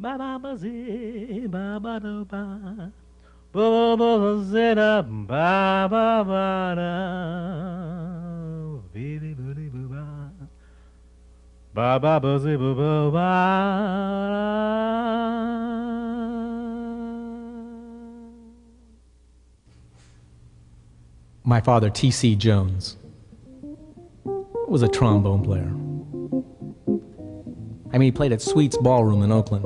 ba ba ba zi ba ba do ba ba ba ba zi da ba ba ba da bi bi bu di bu ba ba ba ba zi bu bu ba. My father, T.C. Jones, was a trombone player. I mean, he played at Sweet's Ballroom in Oakland.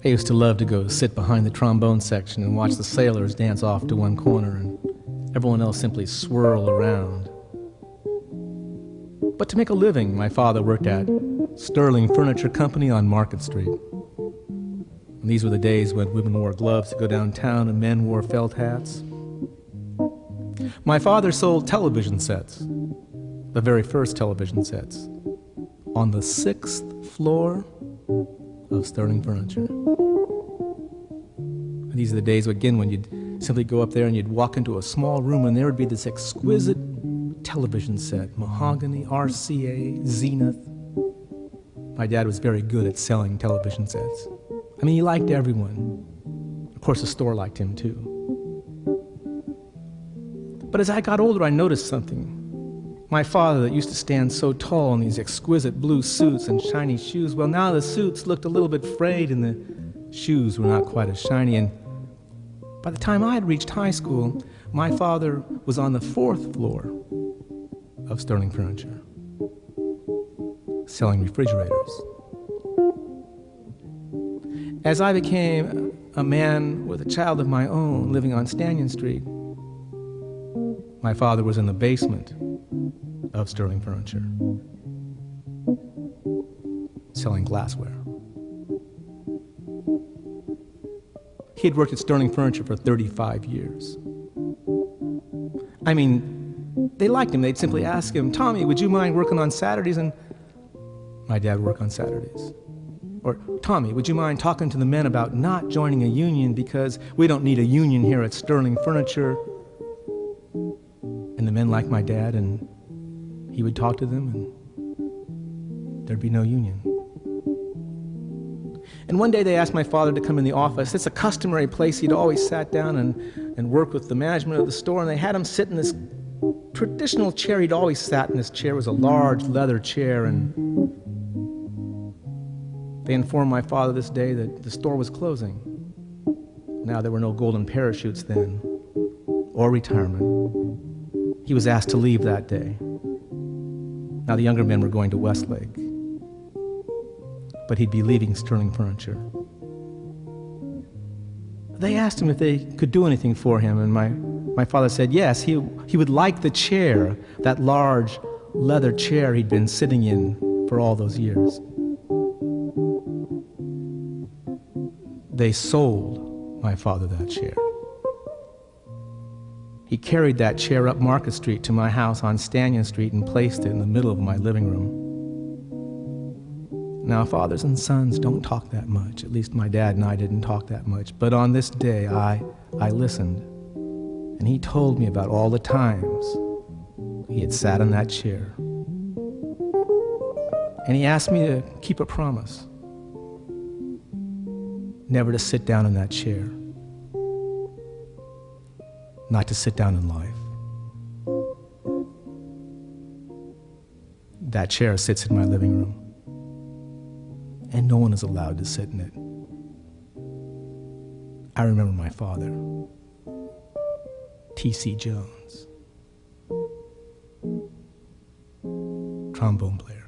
I used to love to go sit behind the trombone section and watch the sailors dance off to one corner and everyone else simply swirl around. But to make a living, my father worked at Sterling Furniture Company on Market Street. And these were the days when women wore gloves to go downtown and men wore felt hats. My father sold television sets, the very first television sets, on the 6th floor of Sterling Furniture. And these are the days, again, when you'd simply go up there and you'd walk into a small room and there would be this exquisite television set, mahogany, RCA, Zenith. My dad was very good at selling television sets. I mean, he liked everyone. Of course, the store liked him too. But as I got older, I noticed something. My father that used to stand so tall in these exquisite blue suits and shiny shoes, well, now the suits looked a little bit frayed and the shoes were not quite as shiny. And by the time I had reached high school, my father was on the 4th floor of Sterling Furniture, selling refrigerators. As I became a man with a child of my own living on Stanton Street, my father was in the basement of Sterling Furniture, selling glassware. He had worked at Sterling Furniture for 35 years. I mean, they liked him. They'd simply ask him, "Tommy, would you mind working on Saturdays?" And my dad would work on Saturdays. Or, "Tommy, would you mind talking to the men about not joining a union because we don't need a union here at Sterling Furniture?" And the men liked my dad, and he would talk to them, and there'd be no union. And one day they asked my father to come in the office. It's a customary place. He'd always sat down and worked with the management of the store, and they had him sit in this traditional chair. He'd always sat in this chair. It was a large leather chair, and they informed my father this day that the store was closing. Now, there were no golden parachutes then, or retirement. He was asked to leave that day. Now, the younger men were going to Westlake, but he'd be leaving Sterling Furniture. They asked him if they could do anything for him, and my father said yes, he would like the chair, that large leather chair he'd been sitting in for all those years. They sold my father that chair. He carried that chair up Market Street to my house on Stanton Street and placed it in the middle of my living room. Now, fathers and sons don't talk that much. At least my dad and I didn't talk that much. But on this day, I listened. And he told me about all the times he had sat in that chair. And he asked me to keep a promise. Never to sit down in that chair. Not to sit down in life. That chair sits in my living room, and no one is allowed to sit in it. I remember my father, T.C. Jones, trombone player.